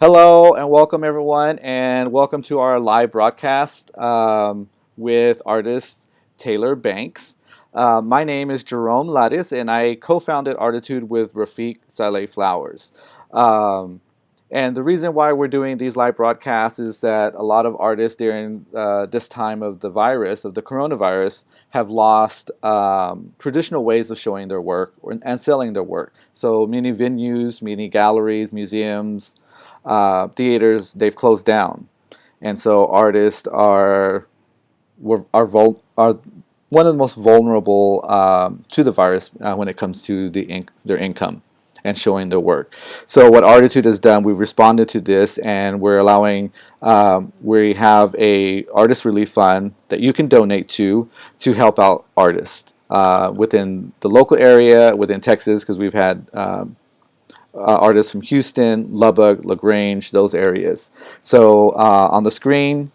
Hello and welcome, everyone, and welcome to our live broadcast with artist Taylor Banks. My name is Jerome Lattis, and I co founded Arttitude with Rafiq Saleh Flowers. Um, and the reason why we're doing these live broadcasts is that a lot of artists during this time of the virus, of the coronavirus, have lost traditional ways of showing their work and selling their work. So many venues, many galleries, museums, theaters, they've closed down, and so artists are one of the most vulnerable to the virus when it comes to their income and showing their work. So what Artitude has done, we've responded to this, and we're allowing. We have a artist relief fund that you can donate to help out artists within the local area, within Texas, because we've had artists from Houston, Lubbock, LaGrange, those areas. So on the screen,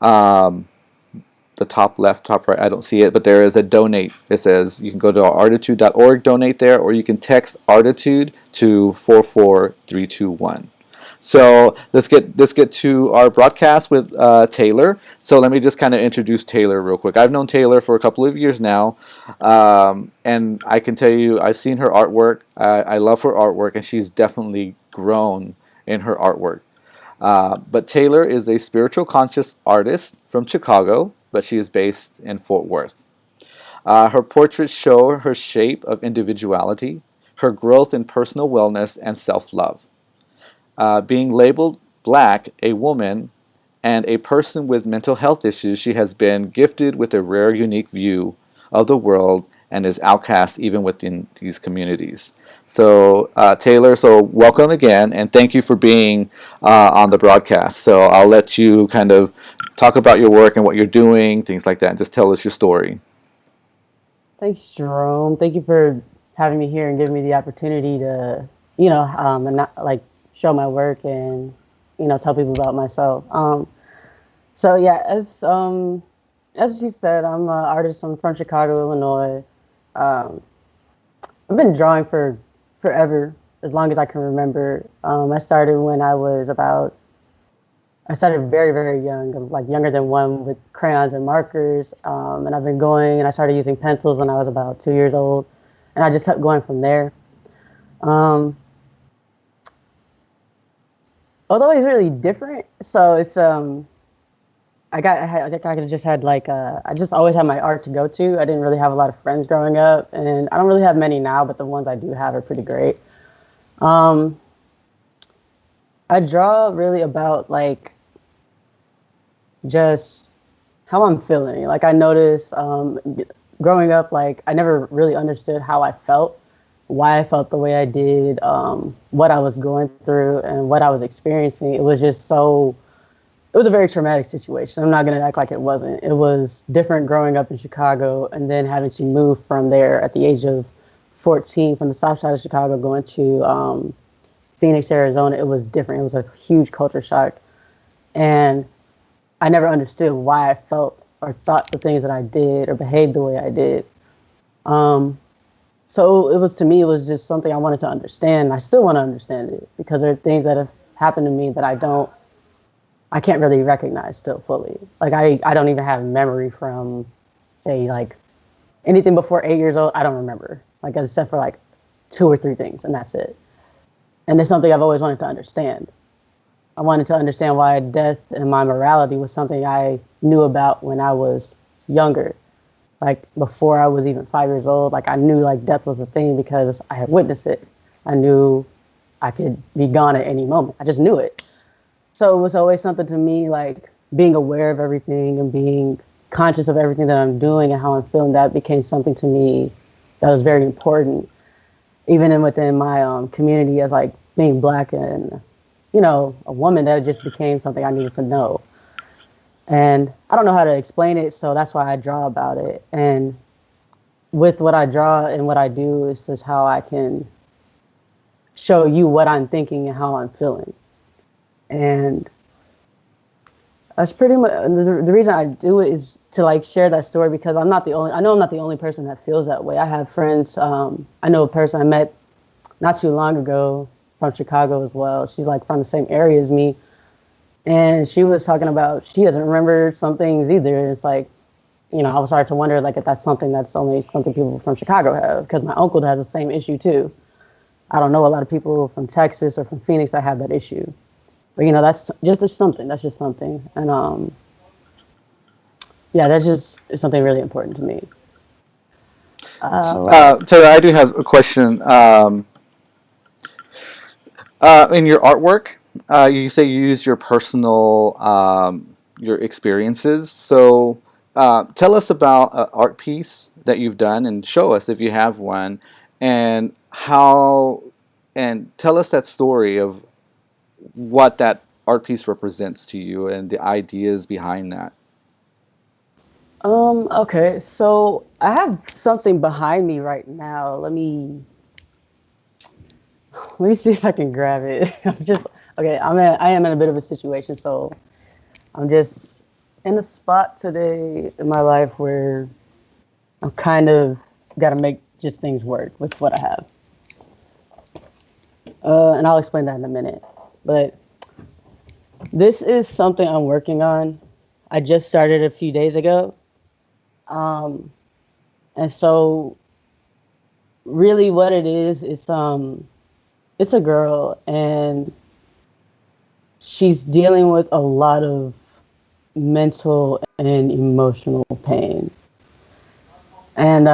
um, the top left, top right, I don't see it, but there is a donate. It says you can go to artitude.org, donate there, or you can text Artitude to 44321. So let's get to our broadcast with Taylor. So let me just kind of introduce Taylor real quick. I've known Taylor for a couple of years now, and I can tell you I've seen her artwork. I love her artwork, and she's definitely grown in her artwork. But Taylor is a spiritual conscious artist from Chicago, but she is based in Fort Worth. Her portraits show her shape of individuality, her growth in personal wellness and self love. Being labeled black, a woman, and a person with mental health issues, she has been gifted with a rare, unique view of the world and is outcast even within these communities. So, Taylor, so welcome again, and thank you for being on the broadcast. So, I'll let you kind of talk about your work and what you're doing, things like that, and just tell us your story. Thanks, Jerome. Thank you for having me here and giving me the opportunity to, and not, like show my work and tell people about myself. So yeah, as she said, I'm an artist. I'm from Chicago, Illinois. Um, I've been drawing for forever, as long as I can remember. I started when I started very, very young, like younger than one, with crayons and markers. And I've been going, and I started using pencils when I was about 2 years old, and I just kept going from there. Um, Although it's really different, so it's I just had I just always had my art to go to. I didn't really have a lot of friends growing up, and I don't really have many now, but the ones I do have are pretty great. Um, I draw really about just how I'm feeling. Like I notice growing up, like I never really understood how I felt, why I felt the way I did, what I was going through, and what I was experiencing. It was just so. It was a very traumatic situation. I'm not gonna act like it wasn't. It was different growing up in Chicago and then having to move from there at the age of 14 from the south side of Chicago going to Phoenix, Arizona. It was different. It was a huge culture shock, and I never understood why I felt or thought the things that I did or behaved the way I did. Um, so it was to me, it was just something I wanted to understand. I still want to understand it because there are things that have happened to me that I can't really recognize still fully. Like I don't even have memory from, say, like anything before 8 years old. I don't remember, like except for like two or three things, and that's it. And it's something I've always wanted to understand. I wanted to understand why death and my morality was something I knew about when I was younger, like before I was even 5 years old. Like I knew like death was a thing because I had witnessed it. I knew I could be gone at any moment. I just knew it. So it was always something to me, like being aware of everything and being conscious of everything that I'm doing and how I'm feeling. That became something to me that was very important, even within my community as like being black and a woman. That just became something I needed to know. And I don't know how to explain it, so that's why I draw about it. And with what I draw and what I do is just how I can show you what I'm thinking and how I'm feeling. And that's pretty much the reason I do it is to like share that story because I'm not the only. I know I'm not the only person that feels that way. I have friends. I know a person I met not too long ago from Chicago as well. She's like from the same area as me, and she was talking about she doesn't remember some things either. It's like, I was starting to wonder like if that's something that's only something people from Chicago have, because my uncle has the same issue too. I don't know a lot of people from Texas or from Phoenix that have that issue. But that's just something. That's just something. And yeah, that's just is something really important to me. What else? Taylor, I do have a question. In your artwork, you say you use your personal your experiences. So tell us about an art piece that you've done, and show us if you have one, and how, and tell us that story of what that art piece represents to you and the ideas behind that. Okay, so I have something behind me right now. Let me see if I can grab it. I'm just okay. I am in a bit of a situation, so I'm just in a spot today in my life where I'm kind of got to make just things work with what I have. And I'll explain that in a minute. But this is something I'm working on. I just started a few days ago. Um, and so really what it is, it's a girl and she's dealing with a lot of mental and emotional pain. And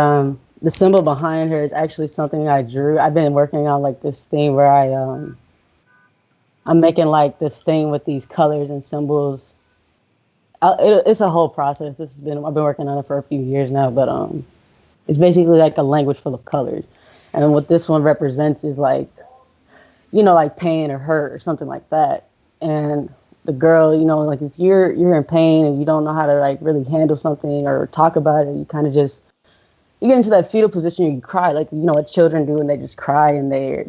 the symbol behind her is actually something I drew. I've been working on like this thing where I'm making like this thing with these colors and symbols. It's a whole process. I've been working on it for a few years now, but it's basically like a language full of colors. And what this one represents is like, like pain or hurt or something like that. And the girl, like if you're in pain and you don't know how to like really handle something or talk about it, you kind of just you get into that fetal position and you cry, like what children do, and they just cry and they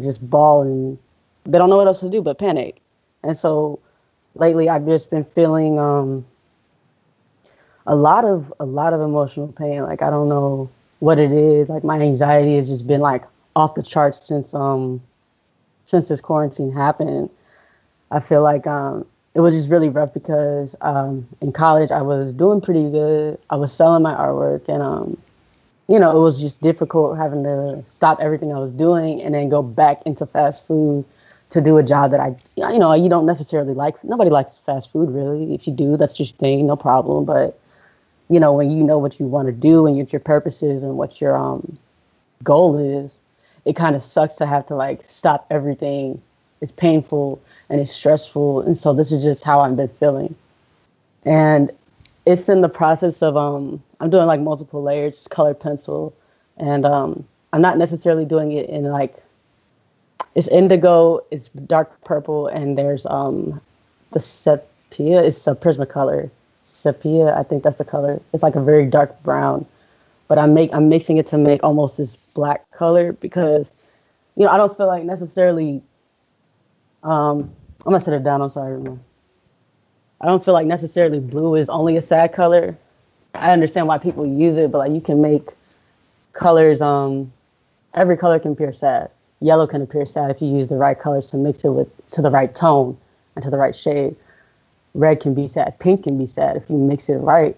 just bawl and they don't know what else to do but panic. And so lately I've just been feeling a lot of emotional pain. Like I don't know what it is. Like my anxiety has just been like off the charts since this quarantine happened. I feel like it was just really rough because in college I was doing pretty good. I was selling my artwork, and it was just difficult having to stop everything I was doing and then go back into fast food to do a job that you don't necessarily like. Nobody likes fast food really. If you do, that's just your thing, no problem. But when you know what you want to do and what your purpose is and what your goal is, it kind of sucks to have to like stop everything. It's painful and it's stressful, and so this is just how I've been feeling. And it's in the process of I'm doing like multiple layers, colored pencil, and I'm not necessarily doing it in like it's indigo, it's dark purple, and there's the sepia, it's a Prismacolor. Sepia, I think that's the color. It's like a very dark brown, but I'm mixing it to make almost this black color because I don't feel like necessarily I'm gonna set it down. I'm sorry. I don't feel like necessarily blue is only a sad color. I understand why people use it, but like you can make colors. Every color can appear sad. Yellow can appear sad if you use the right colors to mix it with to the right tone and to the right shade. Red can be sad. Pink can be sad if you mix it right.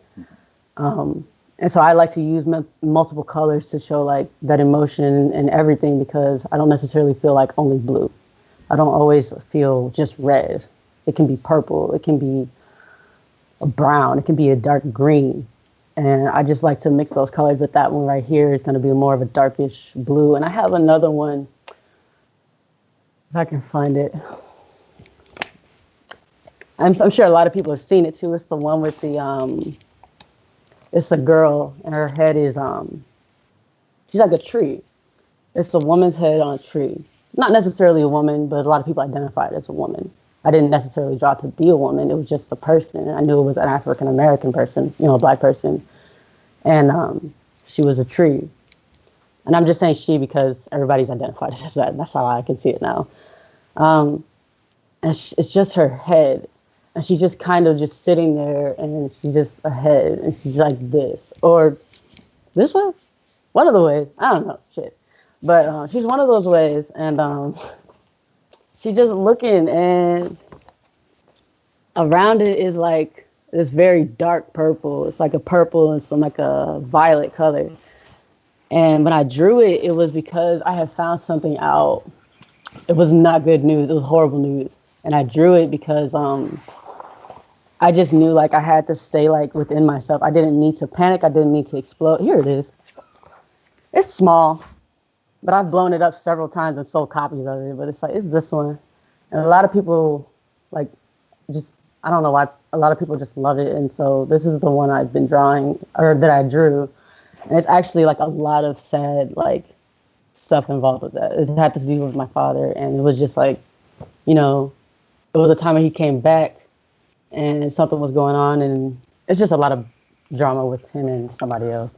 And so I like to use multiple colors to show like that emotion and everything because I don't necessarily feel like only blue. I don't always feel just red. It can be purple. It can be a brown. It can be a dark green. And I just like to mix those colors. But that one right here is going to be more of a darkish blue. And I have another one, if I can find it. I'm sure a lot of people have seen it too. It's the one with it's a girl and her head is, she's like a tree. It's a woman's head on a tree. Not necessarily a woman, but a lot of people identify it as a woman. I didn't necessarily draw it to be a woman. It was just a person. I knew it was an African American person, a black person. And she was a tree. And I'm just saying she because everybody's identified as that. That's how I can see it now. Um, and it's just her head. And she's just kind of just sitting there and she's just a head and she's like this. Or this way? One of the ways. I don't know. Shit. But she's one of those ways. And she's just looking, and around it is like this very dark purple. It's like a purple and some like a violet color. And when I drew it, it was because I had found something out. It was not good news. It was horrible news. And I drew it because I just knew like I had to stay like within myself. I didn't need to panic. I didn't need to explode. Here it is. It's small, but I've blown it up several times and sold copies of it. But it's like it's this one, and a lot of people like just I don't know why a lot of people just love it. And so this is the one I've been drawing or that I drew, and it's actually like a lot of sad like stuff involved with that. It had to do with my father, and it was just like you know it was a time when he came back and something was going on, and it's just a lot of drama with him and somebody else.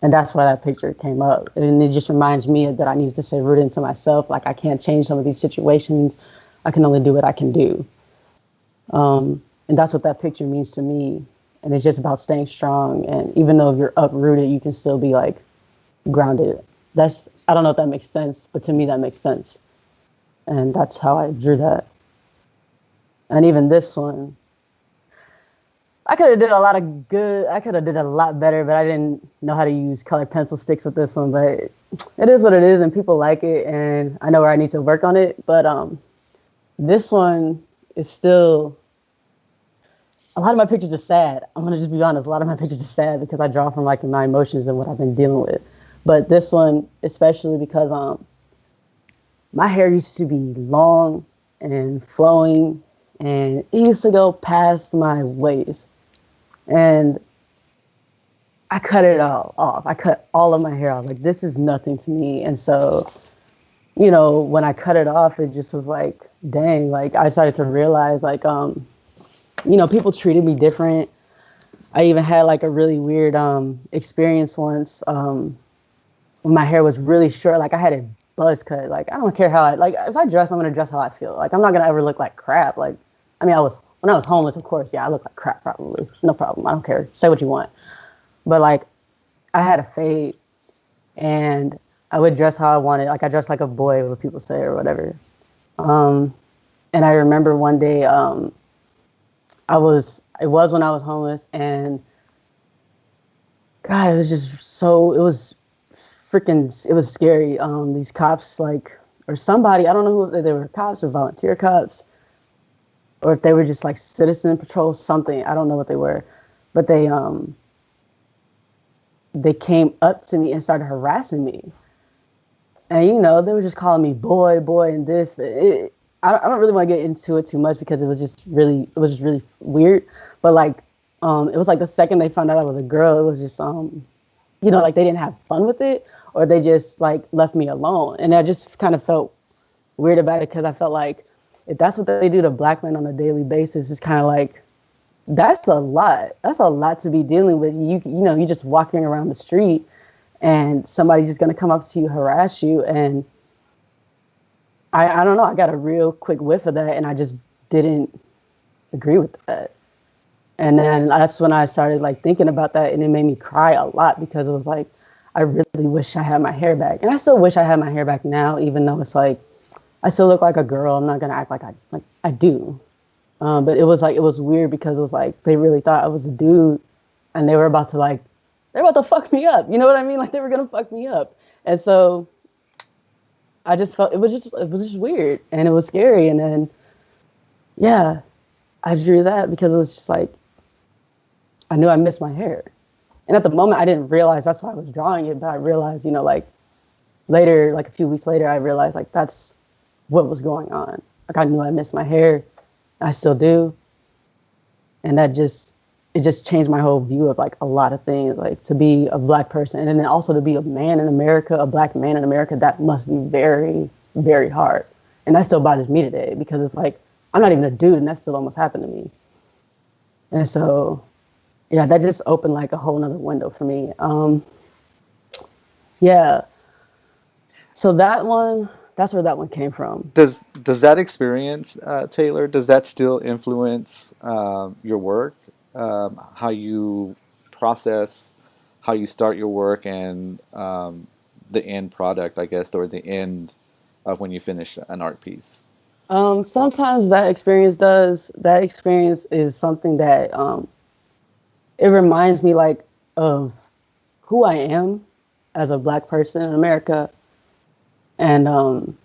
And that's why that picture came up. And it just reminds me that I need to stay rooted into myself. Like I can't change some of these situations. I can only do what I can do. And that's what that picture means to me. And it's just about staying strong. And even though you're uprooted, you can still be like grounded. That's I don't know if that makes sense, but to me that makes sense. And that's how I drew that. And even this one, I could have did a lot of good. I could have did a lot better, but I didn't know how to use colored pencil sticks with this one. But it is what it is, and people like it, and I know where I need to work on it. But this one is still. A lot of my pictures are sad. I'm gonna just be honest. A lot of my pictures are sad because I draw from like my emotions and what I've been dealing with. But this one, especially because my hair used to be long and flowing, and it used to go past my waist, and I cut it all off. I cut all of my hair off. Like this is nothing to me. And so, when I cut it off, it just was like, dang, like I started to realize like people treated me different. I even had like a really weird experience once when my hair was really short. Like I had it buzz cut. Like I don't care how I like if I dress, I'm gonna dress how I feel. Like I'm not gonna ever look like crap. Like I mean I was when I was homeless, of course, yeah, I look like crap probably. No problem. I don't care. Say what you want. But like I had a fade and I would dress how I wanted. Like I dressed like a boy, what people say or whatever. Um, and I remember one day, it was when I was homeless, and God, it was just so, it was freaking, it was scary. These cops, like, or somebody, I don't know who they were, cops or volunteer cops, or if they were just like citizen patrol, something. I don't know what they were, but they came up to me and started harassing me. And they were just calling me boy, boy, and this. I don't really want to get into it too much because it was just really weird. But like, it was like the second they found out I was a girl, it was just like they didn't have fun with it, or they just like left me alone, and I just kind of felt weird about it because I felt like if that's what they do to black men on a daily basis, it's kind of like that's a lot. That's a lot to be dealing with. You just walking around the street and somebody's just gonna come up to you, harass you, and I don't know. I got a real quick whiff of that, and I just didn't agree with that. And then that's when I started like thinking about that, and it made me cry a lot because it was like I really wish I had my hair back, and I still wish I had my hair back now, even though it's like I still look like a girl. I'm not gonna act like I do. But it was like it was weird because it was like they really thought I was a dude, and they were about to fuck me up. You know what I mean? Like they were gonna fuck me up, and so I just felt it was just weird and it was scary. And then yeah, I drew that because it was just like I knew I missed my hair, and at the moment I didn't realize that's why I was drawing it, but I realized like later, like a few weeks later, I realized like that's what was going on. Like I knew I missed my hair, I still do, and it just changed my whole view of like a lot of things. Like to be a black person, and then also to be a man in America, a black man in America, that must be very, very hard. And that still bothers me today because it's like I'm not even a dude, and that still almost happened to me. And so, yeah, that just opened like a whole nother window for me. Yeah. So that's where that one came from. Does that experience, Taylor? Does that still influence your work? How you process, how you start your work, and the end product, I guess, or the end of when you finish an art piece. Sometimes that experience does. That experience is something that it reminds me like of who I am as a black person in America, and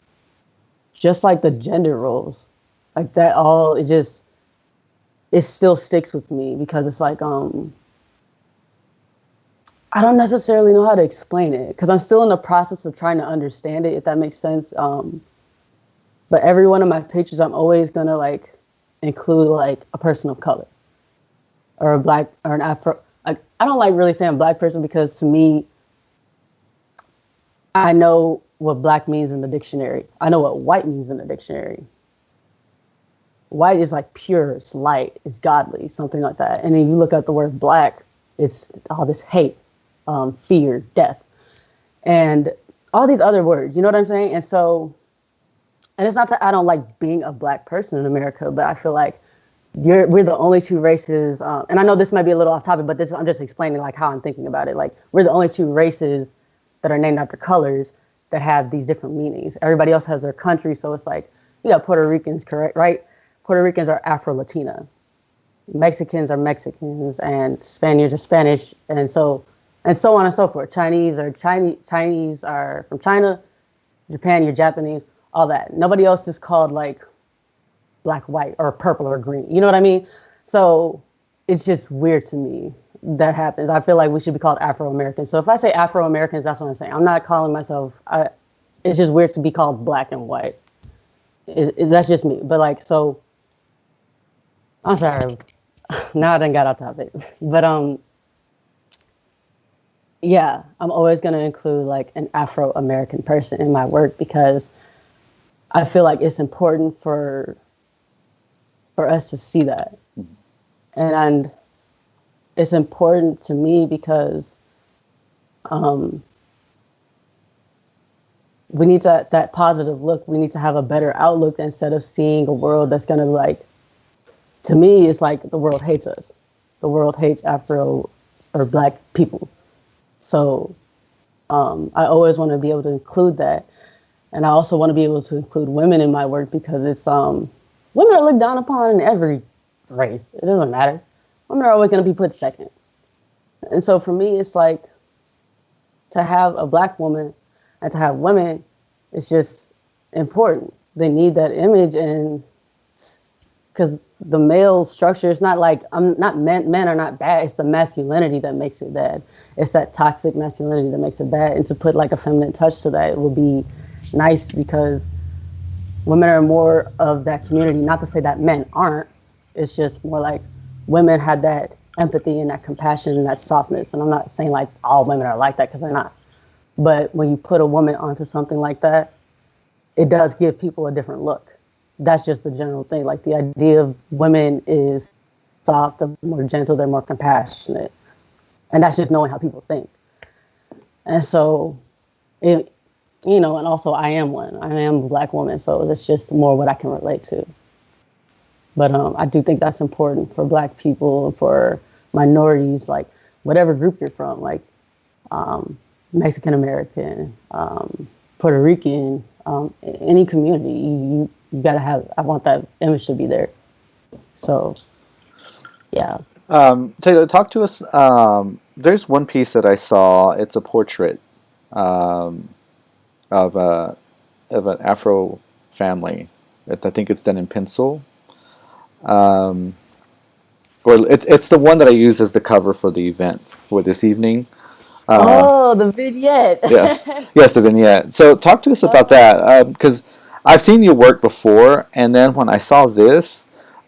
just like the gender roles, like that all it still sticks with me because it's like I don't necessarily know how to explain it because I'm still in the process of trying to understand it, if that makes sense. But every one of my pictures, I'm always gonna like include like a person of color or a black or an Afro. Like I don't like really saying black person because to me, I know what black means in the dictionary. I know what white means in the dictionary. White is like pure, it's light, it's godly, something like that. And then you look at the word black, it's all this hate, fear, death, and all these other words. You know what I'm saying? And so, and it's not that I don't like being a black person in America, but I feel like we're the only two races. And I know this might be a little off topic, but this I'm just explaining like how I'm thinking about it. Like we're the only two races that are named after colors that have these different meanings. Everybody else has their country, so it's like you got Puerto Ricans, correct? Right? Puerto Ricans are Afro Latina. Mexicans are Mexicans, and Spaniards are Spanish, and so on and so forth. Chinese are from China. Japan, you're Japanese. All that. Nobody else is called like black, white, or purple or green. You know what I mean? So it's just weird to me that happens. I feel like we should be called Afro Americans. So if I say Afro Americans, that's what I'm saying. I'm not calling myself. It's just weird to be called black and white. That's just me. But like, so I'm sorry. Now I done got off topic. But yeah, I'm always gonna include like an Afro American person in my work because I feel like it's important for us to see that. And it's important to me because um, we need that positive look. We need to have a better outlook instead of seeing a world that's gonna like. To me, it's like the world hates us. The world hates Afro or Black people. So I always want to be able to include that, and I also want to be able to include women in my work because it's women are looked down upon in every race. It doesn't matter. Women are always going to be put second, and so for me, it's like to have a black woman and to have women, it's just important. They need that image, and because the male structure, it's not like I'm not men are not bad. It's the masculinity that makes it bad. It's that toxic masculinity that makes it bad. And to put like a feminine touch to that, it would be nice because women are more of that community. Not to say that men aren't. It's just more like women had that empathy and that compassion and that softness. And I'm not saying like all women are like that because they're not. But when you put a woman onto something like that, it does give people a different look. That's just the general thing. Like the idea of women is soft, they're more gentle, they're more compassionate. And that's just knowing how people think. And so it, and also I am one. I am a black woman, so it's just more what I can relate to. But I do think that's important for black people, for minorities, like whatever group you're from, like um, Mexican American, Puerto Rican, any community. You got to have. I want that image to be there. So yeah. Taylor, talk to us. There's one piece that I saw. It's a portrait um, of an Afro family. I think it's done in pencil. Um, or it's the one that I used as the cover for the event for this evening. Uh, Oh, the vignette. yes, yes, the vignette. So talk to us about Oh, that because I've seen your work before, and then when I saw this,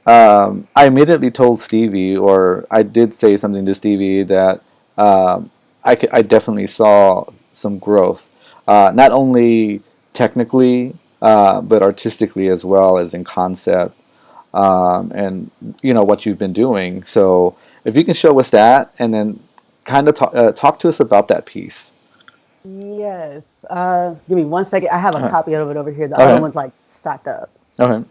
I immediately told Stevie, or I did say something to Stevie that I definitely saw some growth, not only technically but artistically as well as in concept and what you've been doing. So if you can show us that, and then kind of talk to us about that piece. yes. Give me 1 second. I have a Okay. copy of it over here. The other Okay. one's like stacked up. Okay.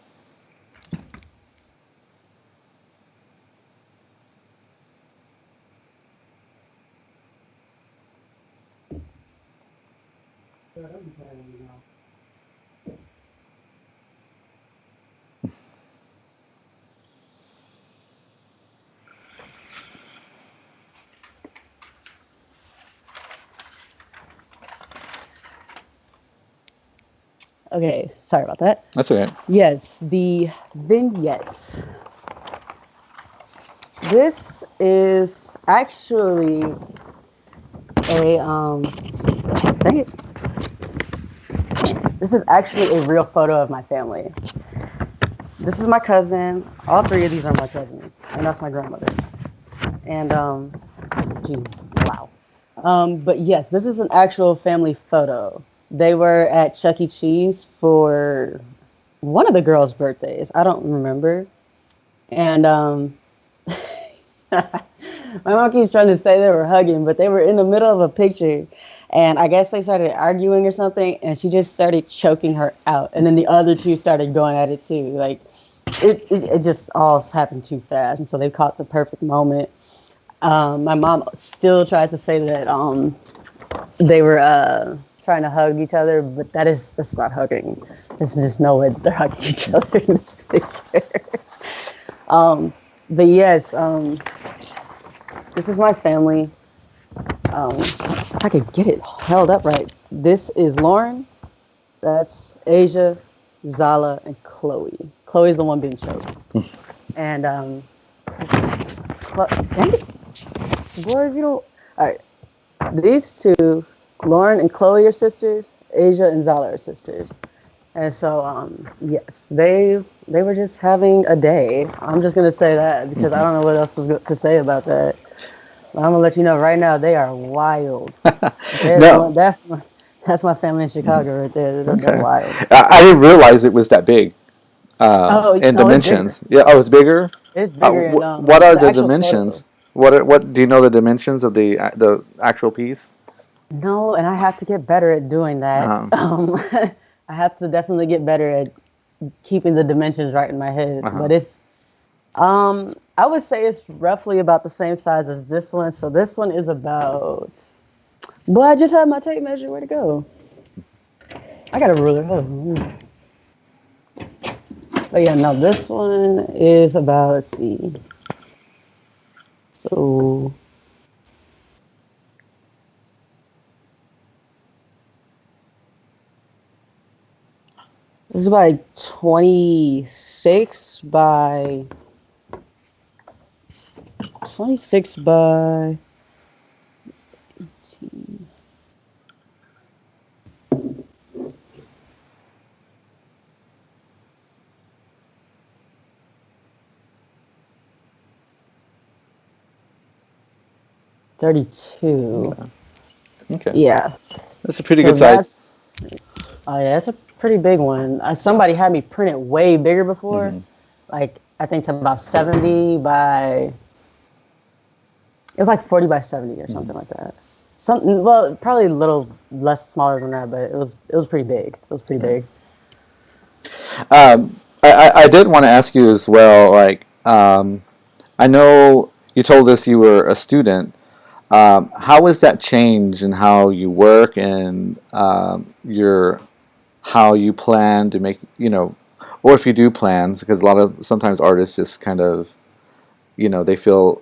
Okay, sorry about that. That's okay. Yes, the vignettes. This is actually a dang it. This is actually a real photo of my family. This is my cousin. All three of these are my cousins, and that's my grandmother. And jeez, wow. But yes, this is an actual family photo. They were at Chuck E. Cheese for one of the girls' birthdays. I don't remember. And my mom keeps trying to say they were hugging, but they were in the middle of a picture. And I guess they started arguing or something, and she just started choking her out. And then the other two started going at it too. Like, it just all happened too fast. And so they caught the perfect moment. My mom still tries to say that they were trying to hug each other, but that's not hugging. There's just no way that they're hugging each other in this picture. um, but yes, this is my family. If I could get it held up right, this is Lauren. That's Asia, Zala, and Chloe. Chloe's the one being choked. And dang it, boy, if you don't. All right, these two, Lauren and Chloe, are sisters. Asia and Zala are sisters. And so, yes, they were just having a day. I'm just gonna say that because I Hmm. don't know what else was to say about that. But I'm gonna let you know right now they are wild. No. That's my family in Mhm. Chicago right there. They're Okay. wild. I didn't realize it was that big Oh in no, it's bigger. dimensions. Yeah. Oh, it's bigger. It's bigger in What are the the actual photo. dimensions? What do you know the dimensions of the actual piece? No, and I have to get better at doing that. Uh-huh. I have to definitely get better at keeping the dimensions right in my head. Uh-huh. But I would say it's roughly about the same size as this one. So this one is about. Well, I just had my tape measure. Where'd it go? I got a ruler. Hold on. But yeah, no, this one is about. Let's see. So it's about like 26 by 32. Okay. Okay. Yeah. That's a pretty So good size. that's oh yeah, that's a pretty big one. Somebody had me print it way bigger before. Hmm. Like I think it's about 70 by it was like 40 by 70 or Hmm. something like that. Something well, probably a little less smaller than that, but it was pretty big. It was pretty Right. big. I did want to ask you as well. Like, I know you told us you were a student. How has that changed in how you work and your how you plan to make or if you do plans? Because a lot of sometimes artists just kind of they feel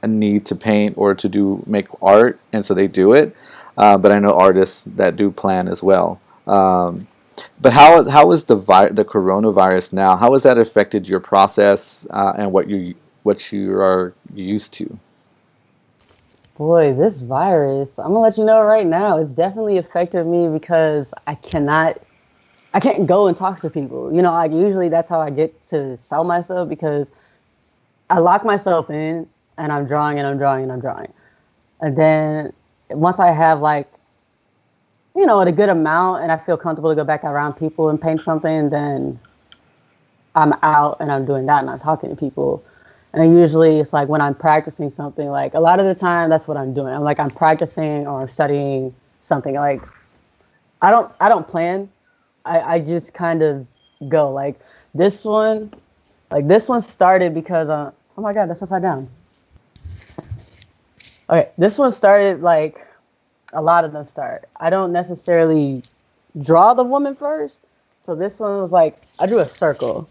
a need to paint or to do make art, and so they do it. But I know artists that do plan as well. But how is the coronavirus now? How has that affected your process and what you are used to? Boy, this virus, I'm gonna let you know right now, it's definitely affected me because I can't go and talk to people. You know, like usually that's how I get to sell myself because I lock myself in and I'm drawing and I'm drawing and I'm drawing. And then once I have like, a good amount and I feel comfortable to go back around people and paint something, then I'm out and I'm doing that and I'm talking to people. And usually it's like when I'm practicing something, like a lot of the time that's what I'm doing. I'm practicing or I'm studying something. Like I don't plan. I just kind of go. This one, this one started because oh my god, that's upside down. Okay, this one started like a lot of them start. I don't necessarily draw the woman first. So this one was like I drew a circle.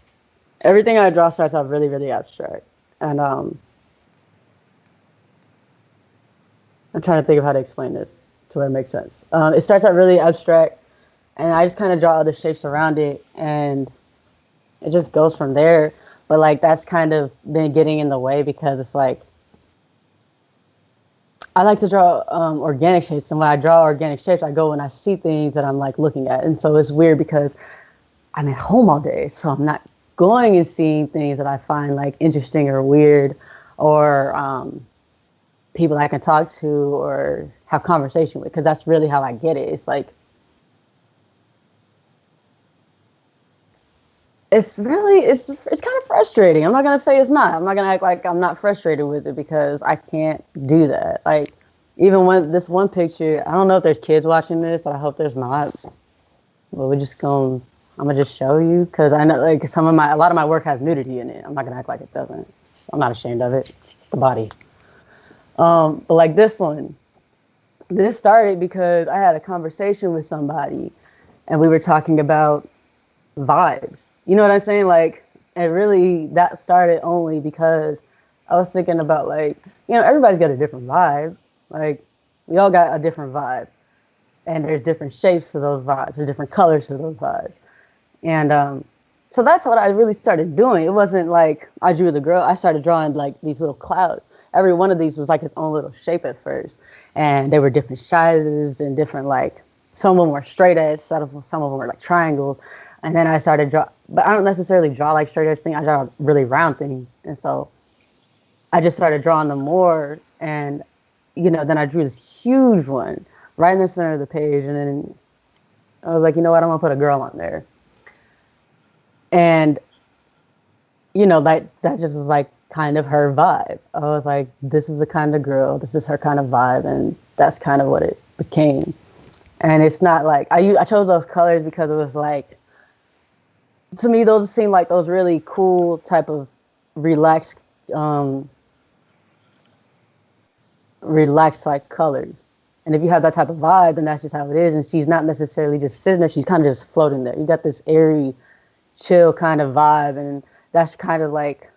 Everything I draw starts out really, really abstract. And I'm trying to think of how to explain this to where it makes sense. It starts out really abstract, and I just kind of draw other shapes around it, and it just goes from there. But like that's kind of been getting in the way because it's like I like to draw organic shapes, and when I draw organic shapes, I go and I see things that I'm like looking at, and so it's weird because I'm at home all day, so I'm not going and seeing things that I find like interesting or weird, or people I can talk to or have conversation with, because that's really how I get it. It's like it's kind of frustrating. I'm not gonna say it's not. I'm not gonna act like I'm not frustrated with it because I can't do that. Like even when this one picture, I don't know if there's kids watching this, but I hope there's not. But we're just going. I'm gonna just show you because I know like a lot of my work has nudity in it. I'm not gonna act like it doesn't. I'm not ashamed of it. It's the body. But like this one, this started because I had a conversation with somebody, and we were talking about vibes. You know what I'm saying? Like, and really that started only because I was thinking about like, everybody's got a different vibe. Like, we all got a different vibe, and there's different shapes to those vibes, or different colors to those vibes. And so that's what I really started doing. It wasn't like I drew the girl. I started drawing like these little clouds. Every one of these was like its own little shape at first, and they were different sizes and different like. Some of them were straight edge. Some of them were like triangles. And then I started draw, but I don't necessarily draw like straight edge thing. I draw really round things, and so I just started drawing them more. And then I drew this huge one right in the center of the page, and then I was like, you know what, I'm gonna put a girl on there. And that just was like kind of her vibe. I was like, this is the kind of girl, this is her kind of vibe, and that's kind of what it became. And it's not like I chose those colors because it was like, to me those seem like those really cool type of relaxed um relaxed like colors. And if you have that type of vibe, then that's just how it is. And she's not necessarily just sitting there, she's kind of just floating there. You got this airy, chill kind of vibe, and that's kind of like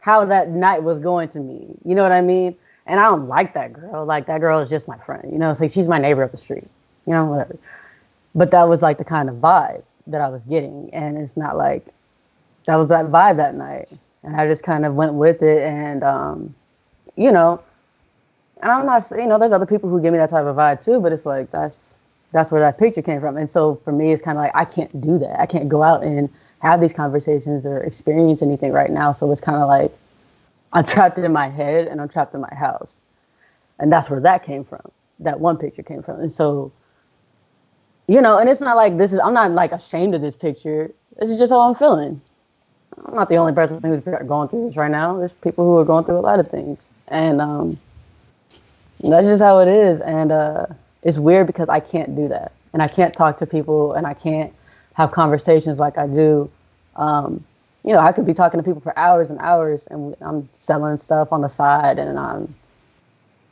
how that night was going to me. You know what I mean? And I don't like that girl. Like, that girl is just my friend. It's like she's my neighbor up the street. Whatever. But that was like the kind of vibe that I was getting, and it's not like that was that vibe that night. And I just kind of went with it, and you know, and I'm not, there's other people who give me that type of vibe too, but it's like that's where that picture came from. And so for me, it's kind of like I can't do that. I can't go out and have these conversations or experience anything right now. So it's kind of like I'm trapped in my head and I'm trapped in my house, and that's where that came from. That one picture came from, and so and it's not like I'm not like ashamed of this picture. This is just how I'm feeling. I'm not the only person who's going through this right now. There's people who are going through a lot of things, and that's just how it is. And it's weird because I can't do that, and I can't talk to people, and I can't have conversations like I do. I could be talking to people for hours and hours, and I'm selling stuff on the side, and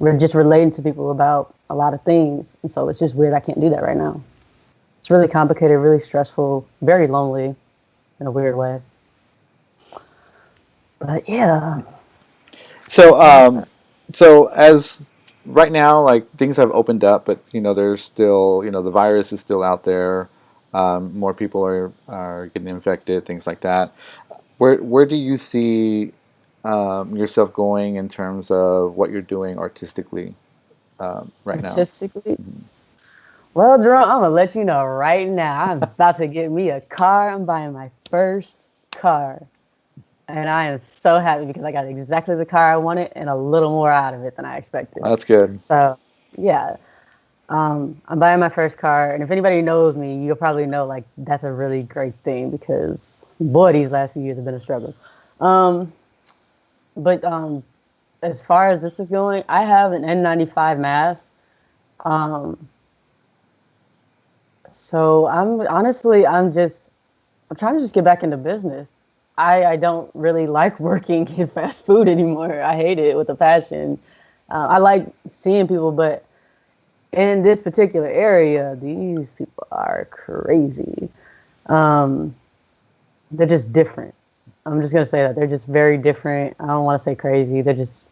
we're just relating to people about a lot of things. And so it's just weird. I can't do that right now. It's really complicated, really stressful, very lonely in a weird way. But yeah, So, that's so as right now, like things have opened up, but there's still, the virus is still out there. More people are getting infected, things like that. Where do you see yourself going in terms of what you're doing artistically right now? artistically. Well, Jerome, I'm gonna let you know right now. I'm about to get me a car. I'm buying my first car, and I am so happy because I got exactly the car I wanted and a little more out of it than I expected. That's good. So, yeah, I'm buying my first car, and if anybody knows me, you'll probably know like that's a really great thing because boy, these last few years have been a struggle. Um, but as far as this is going, I have an N95 mask. Um, so I'm trying to just get back into business. I don't really like working in fast food anymore. I hate it with a passion. I like seeing people, but in this particular area, these people are crazy. Um, they're just different. I'm just gonna say that they're just very different. I don't want to say crazy. They're just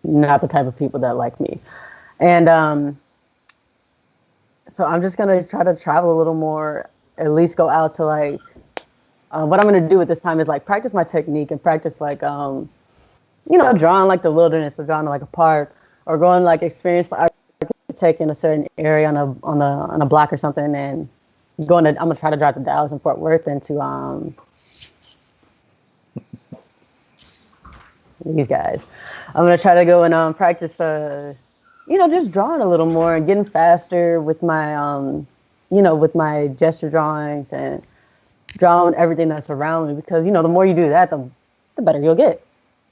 not the type of people that like me. And So I'm just gonna try to travel a little more. At least go out to like what I'm gonna do at this time is like practice my technique and practice like drawing like the wilderness or drawing like a park or going like experience like taking a certain area on a block or something and going to I'm gonna try to drive to Dallas and Fort Worth and to these guys. I'm gonna try to go and practice just drawing a little more and getting faster with my with my gesture drawings and drawing everything that's around me because the more you do that the better you'll get.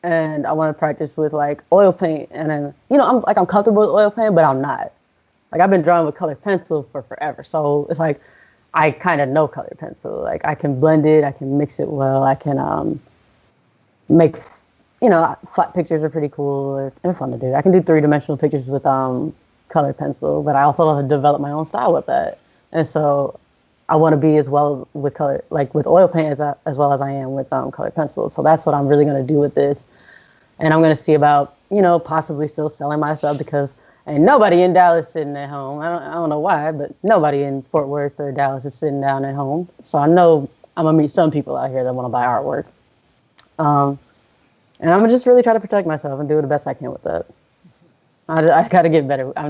And I want to practice with like oil paint and then I'm comfortable with oil paint but I'm not. Like I've been drawing with colored pencil for forever. So it's like I kind of know colored pencil. Like I can blend it, I can mix it well, I can make flat pictures are pretty cool. They're fun to do. I can do three-dimensional pictures with colored pencil, but I also have to develop my own style with that. And so I want to be as well with color, like with oil paint as well as I am with colored pencil. So that's what I'm really going to do with this. And I'm going to see about possibly still selling my stuff because ain't nobody in Dallas sitting at home. I don't know why, but nobody in Fort Worth or Dallas is sitting down at home. So I know I'm gonna meet some people out here that want to buy artwork. Um, and I'm gonna just really try to protect myself and do the best I can with that. I got to get better. I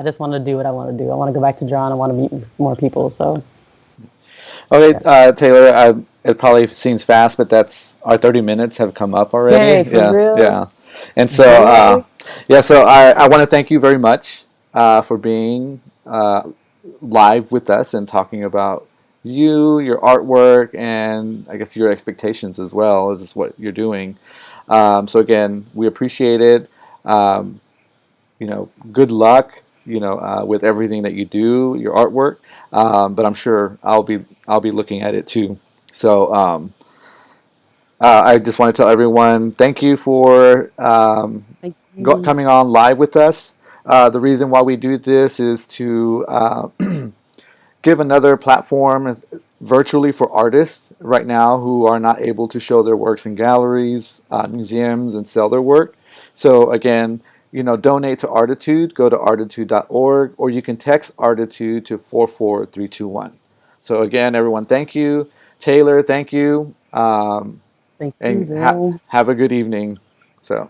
just want to do what I want to do. I want to go back to John. I want to meet more people. So Okay, yeah. Taylor, it probably seems fast, but that's our 30 minutes have come up already. Dang, for Yeah, real. yeah. And so, Dang. yeah, so I want to thank you very much for being live with us and talking about you, your artwork, and I guess your expectations as well as what you're doing. So again, we appreciate it. Um, good luck, with everything that you do, your artwork. But I'm sure I'll be looking at it too. So I just want to tell everyone thank you for Thank you. coming on live with us. The reason why we do this is to give another platform virtually for artists right now who are not able to show their works in galleries, museums, and sell their work. So again, donate to Arttitude. Go to arttitude.org, or you can text Arttitude to 44321. So again, everyone, thank you. Taylor, thank you, Thank you, and Bill. have a good evening. So.